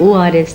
ORS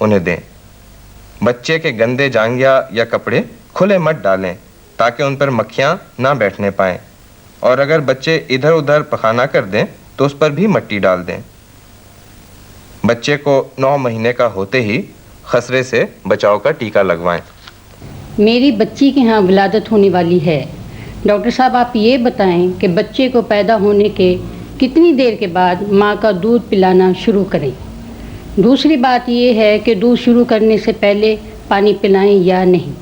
انہیں دیں. بچے کے گندے جانگیا یا کپڑے کھلے مت ڈالیں تاکہ ان پر مکھیاں نہ بیٹھنے پائیں, اور اگر بچے ادھر ادھر پخانہ کر دیں تو اس پر بھی مٹی ڈال دیں. بچے کو 9 مہینے کا ہوتے ہی خسرے سے بچاؤ کا ٹیکہ لگوائیں. میری بچی کے ہاں ولادت ہونے والی ہے. ڈاکٹر صاحب آپ یہ بتائیں کہ بچے کو پیدا ہونے کے کتنی دیر کے بعد ماں کا دودھ پلانا شروع کریں. دوسری بات یہ ہے کہ دودھ شروع کرنے سے پہلے پانی پلائیں یا نہیں.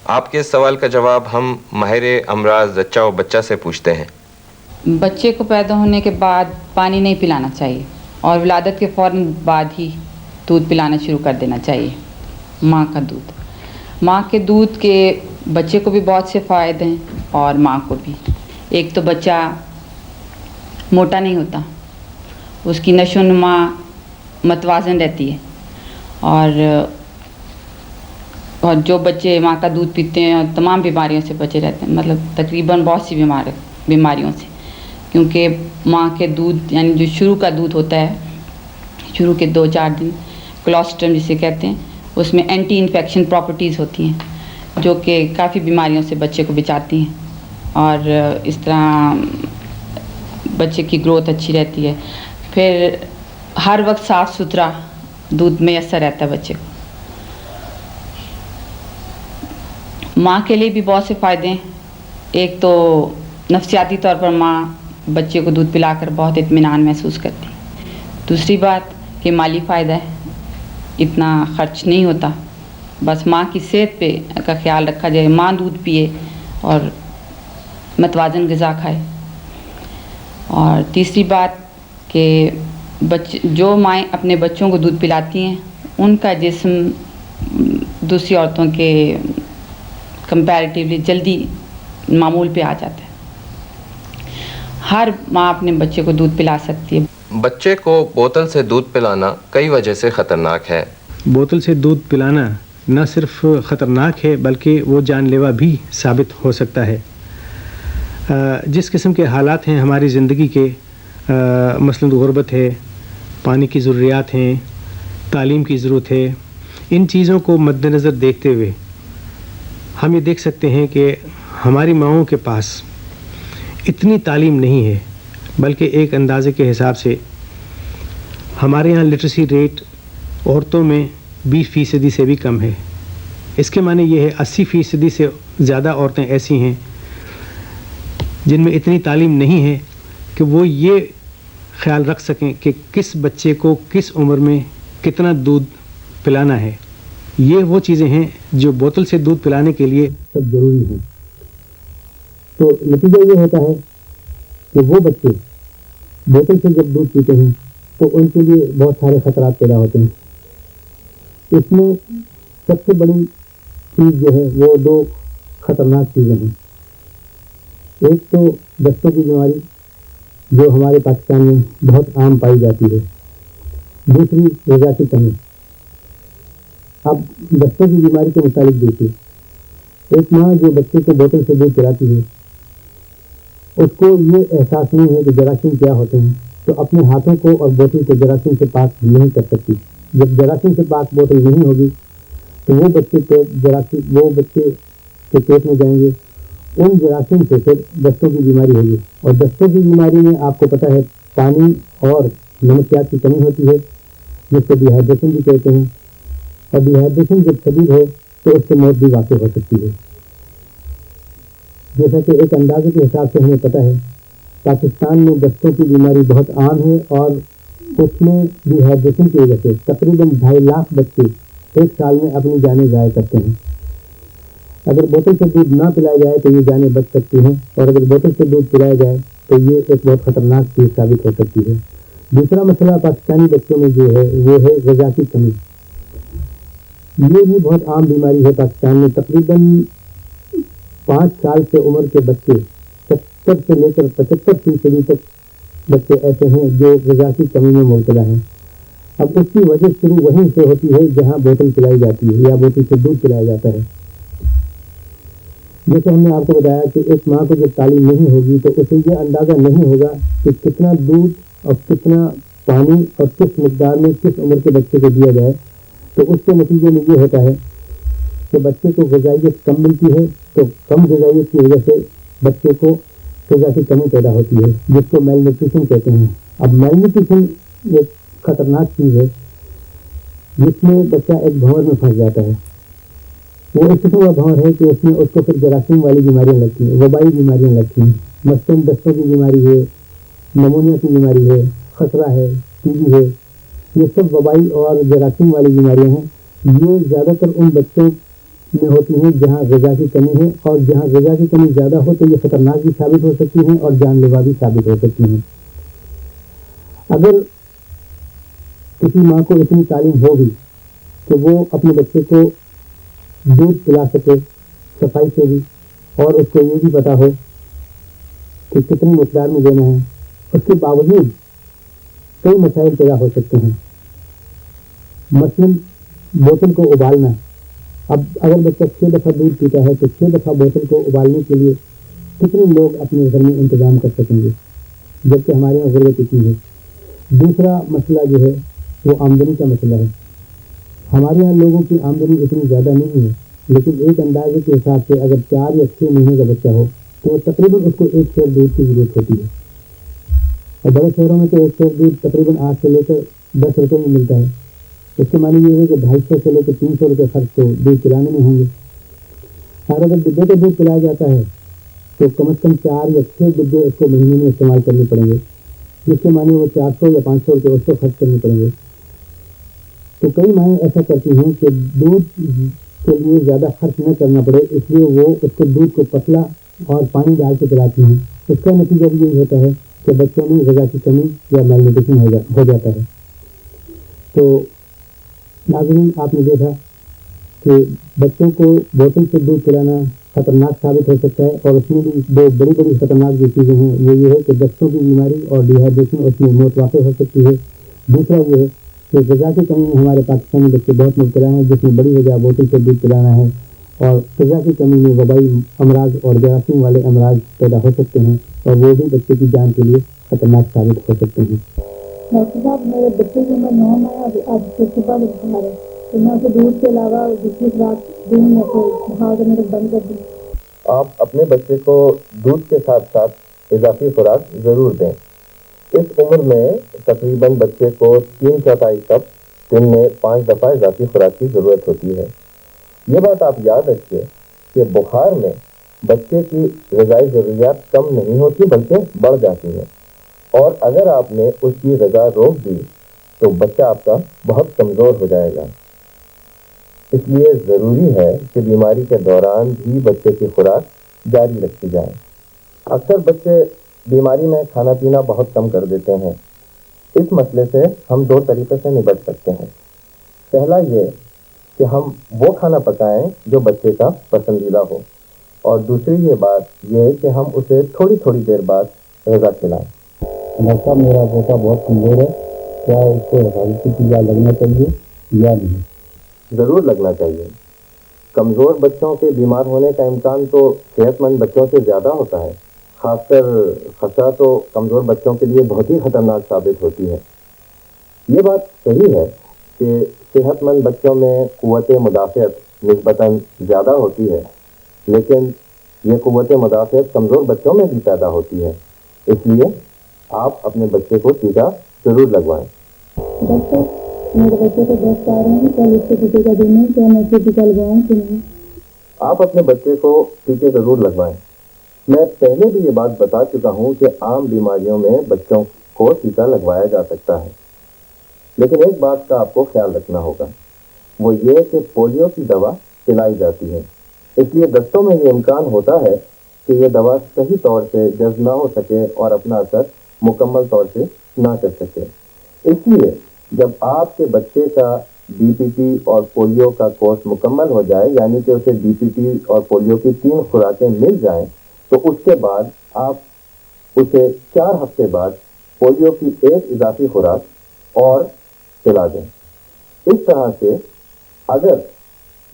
آپ کے سوال کا جواب ہم ماہر امراض زچہ و بچہ سے پوچھتے ہیں. بچے کو پیدا ہونے کے بعد پانی نہیں پلانا چاہیے اور ولادت کے فوراً بعد ہی دودھ پلانا شروع کر دینا چاہیے. ماں کا دودھ, ماں کے دودھ کے بچے کو بھی بہت سے فائدے ہیں اور ماں کو بھی. ایک تو بچہ موٹا نہیں ہوتا, اس کی نشو و نما متوازن رہتی ہے, اور جو بچے ماں کا دودھ پیتے ہیں تمام بیماریوں سے بچے رہتے ہیں, مطلب تقریباً بہت سی بیماریوں سے, کیونکہ ماں کے دودھ یعنی جو شروع کا دودھ ہوتا ہے, شروع کے 2-4 دن کلوسٹرم جسے کہتے ہیں, اس میں اینٹی انفیکشن پراپرٹیز ہوتی ہیں جو کہ کافی بیماریوں سے بچے کو بچاتی ہیں, اور اس طرح بچے کی گروتھ اچھی رہتی ہے. پھر ہر وقت صاف ستھرا دودھ میسر رہتا ہے بچے کو. ماں کے لیے بھی بہت سے فائدے ہیں. ایک تو نفسیاتی طور پر ماں بچے کو دودھ پلا کر بہت اطمینان محسوس کرتی ہے. دوسری بات کہ مالی فائدہ ہے, اتنا خرچ نہیں ہوتا, بس ماں کی صحت پہ کا خیال رکھا جائے, ماں دودھ پیے اور متوازن غذا کھائے. اور تیسری بات کہ جو مائیں اپنے بچوں کو دودھ پلاتی ہیں ان کا جسم دوسری عورتوں کے کمپیریٹیولی جلدی معمول پہ آ جاتا ہے. ہر ماں اپنے بچے کو دودھ پلا سکتی ہے. بچے کو بوتل سے دودھ پلانا کئی وجہ سے خطرناک ہے. بوتل سے دودھ پلانا نہ صرف خطرناک ہے بلکہ وہ جان لیوا بھی ثابت ہو سکتا ہے. جس قسم کے حالات ہیں ہماری زندگی کے, مثلاً غربت ہے, پانی کی ضروریات ہیں, تعلیم کی ضرورت ہے, ان چیزوں کو مد نظر دیکھتے ہوئے ہم یہ دیکھ سکتے ہیں کہ ہماری ماؤں کے پاس اتنی تعلیم نہیں ہے, بلکہ ایک اندازے کے حساب سے ہمارے یہاں لٹریسی ریٹ عورتوں میں 20% سے بھی کم ہے. اس کے معنی یہ ہے 80% سے زیادہ عورتیں ایسی ہیں جن میں اتنی تعلیم نہیں ہے کہ وہ یہ خیال رکھ سکیں کہ کس بچے کو کس عمر میں کتنا دودھ پلانا ہے. یہ وہ چیزیں ہیں جو بوتل سے دودھ پلانے کے لیے سب ضروری ہیں. تو نتیجہ یہ ہوتا ہے کہ وہ بچے بوتل سے جب دودھ پیتے ہیں تو ان کے لیے بہت سارے خطرات پیدا ہوتے ہیں. اس میں سب سے بڑی چیز جو ہے وہ 2 خطرناک چیزیں ہیں. ایک تو دستوں کی بیماری جو ہمارے پاکستان میں بہت عام پائی جاتی ہے. دوسری غذا کی کمی. اب دستوں کی بیماری کے متعلق دیکھیے, ایک ماں جو بچے کو بوتل سے دودھ پلاتی ہے اس کو یہ احساس نہیں ہے کہ جراثیم کیا ہوتے ہیں, تو اپنے ہاتھوں کو اور بوتل کو جراثیم سے پاک نہیں کر سکتی. جب جراثیم سے پاک بوتل نہیں ہوگی تو وہ بچے کے پیٹ میں جائیں گے, ان جراثیم سے پھر دستوں کی بیماری ہوگی. اور دستوں کی بیماری میں آپ کو پتہ ہے پانی اور نمکیات کی کمی ہوتی ہے جس کو ڈی ہائیڈریشن بھی کہتے ہیں, اور ڈی ہائیڈریشن جب شدید ہو تو اس سے موت بھی واقع ہو سکتی ہے. جیسا کہ ایک اندازے کے حساب سے ہمیں پتہ ہے پاکستان میں دستوں کی بیماری بہت عام ہے, اور اس میں ڈی ہائیڈریشن کی وجہ سے تقریباً 2.5 لاکھ بچے ایک سال میں اپنی جانیں ضائع کرتے ہیں. اگر بوتل سے دودھ نہ پلایا جائے تو یہ جانیں بچ سکتی ہیں, اور اگر بوتل سے دودھ پلایا جائے تو یہ ایک بہت خطرناک چیز ثابت ہو سکتی ہے. دوسرا مسئلہ پاکستانی بچوں میں جو ہے وہ ہے غذا کی کمی. یہ بھی بہت عام بیماری ہے پاکستان میں. تقریباً 5 سال سے عمر کے بچے 70 سے لے کر 75% تک بچے ایسے ہیں جو غذا کی کمی میں مبتلا ہیں. اب اس کی وجہ شروع وہیں سے ہوتی ہے جہاں بوتل پلائی جاتی ہے یا بوتل سے دودھ پلایا جاتا ہے. جیسے ہم نے آپ کو بتایا کہ ایک ماں کو جب تعلیم نہیں ہوگی تو اسے یہ اندازہ نہیں ہوگا کہ کتنا دودھ اور کتنا پانی اور کس مقدار میں کس عمر کے بچے کو دیا جائے تو اس کے نتیجے میں یہ ہوتا ہے کہ بچے کو غذائیت کم ملتی ہے، تو کم غذائیت کی وجہ سے بچے کو غذا کی کمی پیدا ہوتی ہے، جس کو میل نیوٹریشن کہتے ہیں۔ اب میل نیوٹریشن ایک خطرناک چیز ہے جس میں بچہ ایک بھنور میں پھنس جاتا ہے۔ وہ اس قسم کا بھنور ہے کہ اس میں اس کو پھر جراثیم والی بیماریاں لگتی ہیں، وبائی بیماریاں لگتی ہیں، مثلاً دستوں کی بیماری ہے، نمونیا کی بیماری ہے، خسرہ ہے، ٹی بی ہے۔ یہ سب وبائی اور جراثیم والی بیماریاں ہیں۔ یہ زیادہ تر ان بچوں میں ہوتی ہیں جہاں غذا کی کمی ہے، اور جہاں غذا کی کمی زیادہ ہو تو یہ خطرناک بھی ثابت ہو سکتی ہیں اور جان لیوا بھی ثابت ہو سکتی ہیں۔ اگر کسی ماں کو اتنی تعلیم ہوگی کہ وہ اپنے بچے کو دودھ پلا سکے صفائی سے بھی، اور اس کو یہ بھی پتا ہو کہ کتنی مقدار میں دینا ہے، اس کے باوجود کئی مسائل پیدا ہو سکتے ہیں۔ مثلاً بوتل کو ابالنا۔ اب اگر بچہ 6 دفعہ دودھ پیتا ہے تو 6 دفعہ بوتل کو ابالنے کے لیے کتنے لوگ اپنے گھر میں انتظام کر سکیں گے، جبکہ ہمارے یہاں ضرورت اتنی ہے۔ دوسرا مسئلہ جو ہے وہ آمدنی کا مسئلہ ہے۔ ہمارے یہاں لوگوں کی آمدنی اتنی زیادہ نہیں ہے، لیکن ایک اندازے کے حساب سے اگر 4 یا 6 مہینے کا بچہ ہو تو تقریباً اس کو 1 سیر دودھ کی ضرورت ہوتی ہے، اور بڑے شہروں میں تو 1 سیر دودھ تقریباً 8 سے لے کر 10 روپے میں ملتا ہے۔ اس کے معنی یہ ہے کہ 250 سے لے کر 300 روپے خرچ تو دودھ پلانے میں ہوں گے، اور اگر ڈبے کا دودھ پلایا جاتا ہے تو کم از کم 4 یا 6 ڈبے اس کو مہینے میں استعمال کرنے پڑیں گے، جس کے معنی وہ 400 یا 500 روپے اس کو خرچ کرنے پڑیں گے۔ تو کئی مائیں ایسا کرتی ہیں کہ دودھ کے لیے زیادہ خرچ نہ کرنا پڑے، اس لیے وہ اس کو دودھ کو پتلا اور پانی ڈال کے پلاتی ہیں۔ اس کا نتیجہ بھی یہی ہوتا ہے کہ بچوں میں غذا کی کمی یا میل نیوٹریشن ہو جاتا ہے۔ تو ناظرین، آپ نے دیکھا کہ بچوں کو بوتل سے دودھ پلانا خطرناک ثابت ہو سکتا ہے، اور اس میں بھی 2 بڑی بڑی خطرناک جو چیزیں ہیں وہ یہ ہے کہ دستوں کی بیماری اور ڈی ہائیڈریشن، اس میں موت واقع ہو سکتی ہے۔ دوسرا یہ ہے کہ غذا کی کمی میں ہمارے پاکستانی بچے بہت مبتلا ہیں، جس میں بڑی وجہ بوتل سے دودھ پلانا ہے، اور غذا کی کمی میں وبائی امراض اور جراثیم والے امراض پیدا ہو سکتے ہیں، اور وہ بھی بچے کی جان کے لیے خطرناک ثابت ہو سکتے ہیں۔ ڈاکٹر صاحب، میرے بچے کی عمر 9 ہے، اب سے صبح میں بخار ہے، تو میں اسے دودھ کے علاوہ دوسری خوراک دوں یا پھر بخار کرنے تک بند کر دوں؟ آپ اپنے بچے کو دودھ کے ساتھ ساتھ اضافی خوراک ضرور دیں۔ اس عمر میں تقریباً بچے کو 3/4 کپ دن میں 5 دفعہ اضافی خوراک کی ضرورت ہوتی ہے۔ یہ بات آپ یاد رکھیے کہ بخار میں بچے کی غذائی ضروریات کم نہیں ہوتی بلکہ بڑھ جاتی ہیں، اور اگر آپ نے اس کی غذا روک دی تو بچہ آپ کا بہت کمزور ہو جائے گا۔ اس لیے ضروری ہے کہ بیماری کے دوران بھی بچے کی خوراک جاری رکھی جائے۔ اکثر بچے بیماری میں کھانا پینا بہت کم کر دیتے ہیں۔ اس مسئلے سے ہم 2 طریقے سے نپٹ سکتے ہیں۔ پہلا یہ کہ ہم وہ کھانا پکائیں جو بچے کا پسندیدہ ہو، اور دوسری یہ بات یہ کہ ہم اسے تھوڑی تھوڑی دیر بعد غذا کھلائیں۔ ڈاکٹر صاحب، میرا بیٹا بہت کمزور ہے، کیا اس کو حفاظتی ٹیکہ لگنا چاہیے یا نہیں؟ ضرور لگنا چاہیے۔ کمزور بچوں کے بیمار ہونے کا امکان تو صحت مند بچوں سے زیادہ ہوتا ہے، خاص کر خطرہ تو کمزور بچوں کے لیے بہت ہی خطرناک ثابت ہوتی ہے۔ یہ بات صحیح ہے کہ صحت مند بچوں میں قوت مدافعت نسبتاً زیادہ ہوتی ہے، لیکن یہ قوت مدافعت کمزور بچوں میں بھی پیدا ہوتی ہے، اس لیے آپ اپنے بچے کو ٹیکہ ضرور لگوائیں۔ ڈاکٹر، میرے بچے کو 10 سال ہیں، کل اس کو ٹیکہ کا دن ہے، کیا میں اسے ٹیکہ لگواؤں کہ نہیں؟ آپ اپنے بچے کو ٹیکے ضرور لگوائیں۔ میں پہلے بھی یہ بات بتا چکا ہوں کہ عام بیماریوں میں بچوں کو ٹیکہ لگوایا جا سکتا ہے، لیکن ایک بات کا آپ کو خیال رکھنا ہوگا، وہ یہ کہ پولیو کی دوا پلائی جاتی ہے، اس لیے دستوں میں یہ امکان ہوتا ہے کہ یہ دوا صحیح طور سے جذب نہ ہو سکے اور اپنا اثر مکمل طور سے نہ کر سکے۔ اس لیے جب آپ کے بچے کا ڈی پی ٹی اور پولیو کا کورس مکمل ہو جائے، یعنی کہ اسے ڈی پی ٹی اور پولیو کی 3 خوراکیں مل جائیں، تو اس کے بعد آپ اسے 4 ہفتے بعد پولیو کی 1 اضافی خوراک اور پلا دیں۔ اس طرح سے اگر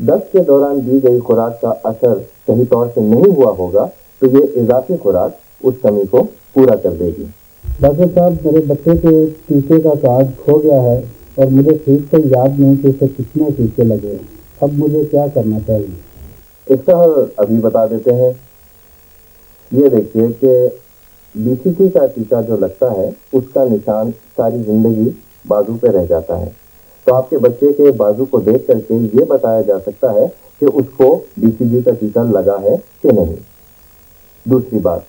دست کے دوران دی گئی خوراک کا اثر صحیح طور سے نہیں ہوا ہوگا تو یہ اضافی خوراک اس کمی کو پورا کر دے گی۔ ڈاکٹر صاحب، میرے بچے کے ٹیکے کا کارڈ کھو گیا ہے اور مجھے ٹھیک سے یاد نہیں کہ اسے کتنے ٹیکے لگے ہیں. اب مجھے کیا کرنا چاہیے؟ اس کا حل ابھی بتا دیتے ہیں. یہ دیکھیے کہ BCG کا ٹیکہ جو لگتا ہے اس کا نشان ساری زندگی بازو پہ رہ جاتا ہے. تو آپ کے بچے کے بازو کو دیکھ کر کے یہ بتایا جا سکتا ہے کہ اس کو BCG کا ٹیکہ لگا ہے کہ نہیں. دوسری بات،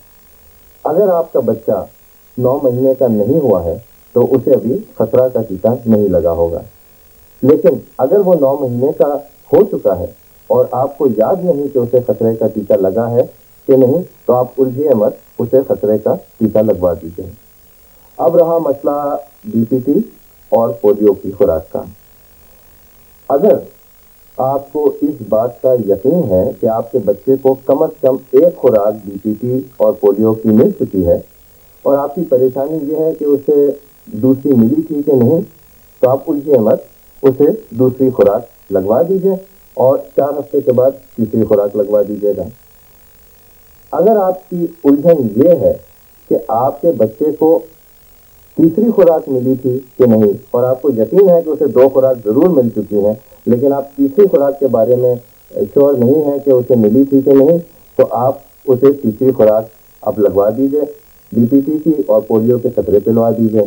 اگر آپ کا بچہ 9 مہینے کا نہیں ہوا ہے تو اسے ابھی خسرہ کا ٹیکہ نہیں لگا ہوگا. لیکن اگر وہ 9 مہینے کا ہو چکا ہے اور آپ کو یاد نہیں کہ اسے خطرے کا ٹیکہ لگا ہے کہ نہیں، تو آپ الجھیے مت، اسے خطرے کا ٹیکہ لگوا دیجیے. اب رہا مسئلہ DPT اور پولیو کی خوراک کا. اگر آپ کو اس بات کا یقین ہے کہ آپ کے بچے کو کم از کم ایک خوراک DPT اور پولیو کی مل چکی ہے اور آپ کی پریشانی یہ ہے کہ اسے دوسری ملی تھی کہ نہیں، تو آپ الجھیے مت، اسے دوسری خوراک لگوا دیجیے اور 4 ہفتے کے بعد تیسری خوراک لگوا دیجیے گا. اگر آپ کی الجھن یہ ہے کہ آپ کے بچے کو تیسری خوراک ملی تھی کہ نہیں اور آپ کو یقین ہے کہ اسے 2 خوراک ضرور مل چکی ہیں لیکن آپ تیسری خوراک کے بارے میں شور نہیں ہے کہ اسے ملی تھی کہ نہیں، تو آپ اسے تیسری خوراک اب لگوا دیجیے، DPT کی اور پولیو کے خطرے پہ لگوا دیجیے.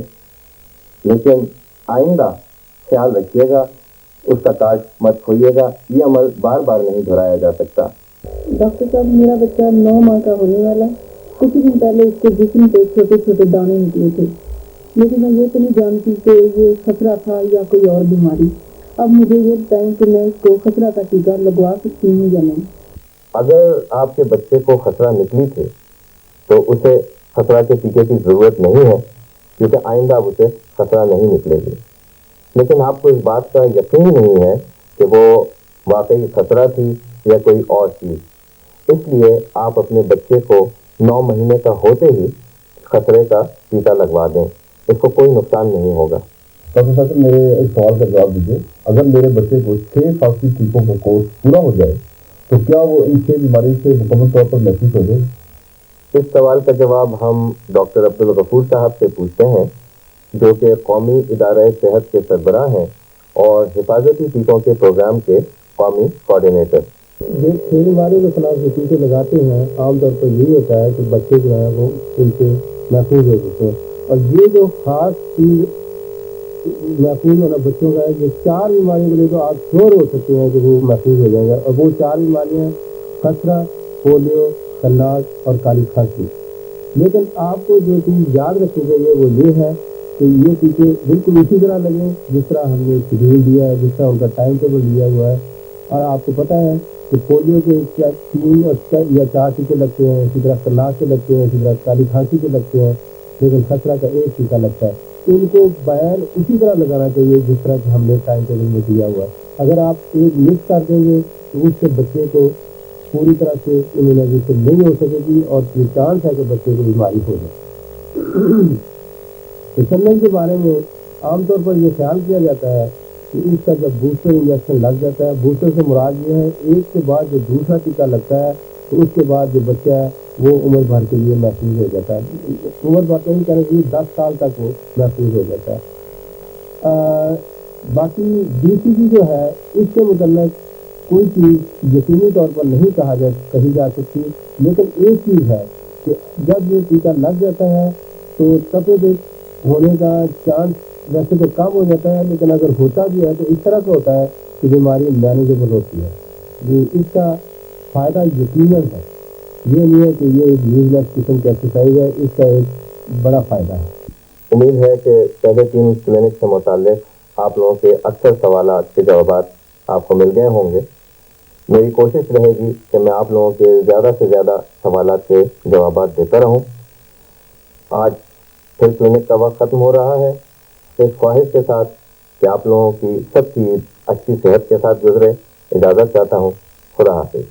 لیکن آئندہ خیال رکھیے گا، اس کا کارڈ مت کھوئیے گا. یہ عمل بار بار نہیں دہرایا جا سکتا. ڈاکٹر صاحب، میرا بچہ 9 ماہ کا ہونے والا. کچھ دن پہلے اس کے جسم پہ چھوٹے چھوٹے دانے نکلے تھے، لیکن میں یہ تو نہیں جانتی کہ یہ خطرہ تھا یا کوئی اور بیماری. اب مجھے یہ بتائیں کہ میں اس کو خطرہ کا ٹیکہ لگوا سکتی ہوں یا نہیں؟ اگر آپ کے بچے کو خطرہ نکلی تھی تو اسے خطرہ کے ٹیکے کی ضرورت نہیں ہے، کیونکہ آئندہ اب اسے خطرہ نہیں نکلے گی. لیکن آپ کو اس بات کا یقین نہیں ہے کہ وہ واقعی خطرہ تھی یا کوئی اور چیز، اس لیے آپ اپنے بچے کو 9 مہینے کا ہوتے ہی خطرے کا ٹیکہ لگوا دیں، اس کو کوئی نقصان نہیں ہوگا. ڈاکٹر صاحب، میرے ایک سوال کا جواب دیجیے. اگر میرے بچے کو 6 فصلی ٹیکوں کا کورس پورا ہو جائے تو کیا وہ ان 6 بیماری سے مکمل طور پر محفوظ ہو جائے؟ اس سوال کا جواب ہم ڈاکٹر عبدالغفور صاحب سے پوچھتے ہیں، جو کہ قومی ادارہ صحت کے سربراہ ہیں اور حفاظتی ٹیکوں کے پروگرام کے قومی کوآرڈینیٹر. جو 6 بیماریوں کے خلاف جو ٹیکے لگاتے ہیں عام طور پر یہی ہوتا ہے کہ بچے جو ہیں وہ ان سے محفوظ ہو سکتے ہیں. اور یہ جو خاص چیز محفوظ ہونا بچوں کا ہے، یہ 4 بیماریوں کے لیے تو آپ شور ہو سکتے ہیں کہ وہ محفوظ ہو جائیں گے. اور وہ 4 بیماریاں خسرہ، پولیو، خناس اور کالی کھانسی. لیکن آپ کو جو چیز یاد رکھنی چاہیے وہ یہ ہے کہ یہ ٹیکے بالکل اسی طرح لگیں جس طرح ہم نے شیڈول دیا ہے، جس طرح ان کا ٹائم ٹیبل دیا ہوا ہے. اور آپ کو پتہ ہے کہ پولیو کے 3 یا 4 ٹیکے لگتے ہیں، اسی طرح خناس کے لگتے ہیں، اسی طرح کالی کھانسی کے لگتے ہیں، لیکن خسرہ کا 1 ٹیکہ لگتا ہے. ان کو بیان اسی طرح لگانا چاہیے جس طرح کہ ہم نے ٹائم ٹیبل میں دیا ہوا ہے. اگر آپ ایک مس کر دیں گے تو اس سے بچے کو پوری طرح سے امیونائزیشن نہیں ہو سکے گی اور یہ چانس ہے کہ بچے کو بیماری ہو جائے. انسلن کے بارے میں عام طور پر یہ خیال کیا جاتا ہے کہ اس کا جب بوسٹر انجیکشن لگ جاتا ہے، بوسٹر سے مراد یہ ہے ایک کے بعد جو دوسرا ٹیکہ لگتا ہے تو اس کے بعد جو بچہ ہے وہ عمر بھر کے لیے محفوظ ہو جاتا ہے. عمر بھر کا نہیں کہنا چاہیے، 10 سال تک وہ محفوظ ہو جاتا ہے. باقی BCG جو ہے اس کے متعلق کوئی چیز یقینی طور پر نہیں کہی جا سکتی، لیکن ایک چیز ہے کہ جب یہ ٹیکہ لگ جاتا ہے تو تپیدک ہونے کا چانس ویسے تو کم ہو جاتا ہے، لیکن اگر ہوتا بھی ہے تو اس طرح سے ہوتا ہے کہ بیماری مینیجیبل ہوتی ہے. اس کا فائدہ یقیناً ہے، یہ نہیں ہے کہ یہ ایک یوزلیس قسم کی ایکسرسائز ہے، اس کا ایک بڑا فائدہ ہے. امید ہے کہ پہلے 3 کلینک سے متعلق آپ لوگوں کے اکثر سوالات کے جوابات آپ کو مل گئے ہوں گے. میری کوشش رہے گی کہ میں آپ لوگوں کے زیادہ سے زیادہ سوالات کے جوابات دیتا رہوں. آج پھر کلینک کا وقت ختم ہو رہا ہے، اس خواہش کے ساتھ کہ آپ لوگوں کی سب کی اچھی صحت کے ساتھ گزرے اجازت چاہتا ہوں. خدا حافظ.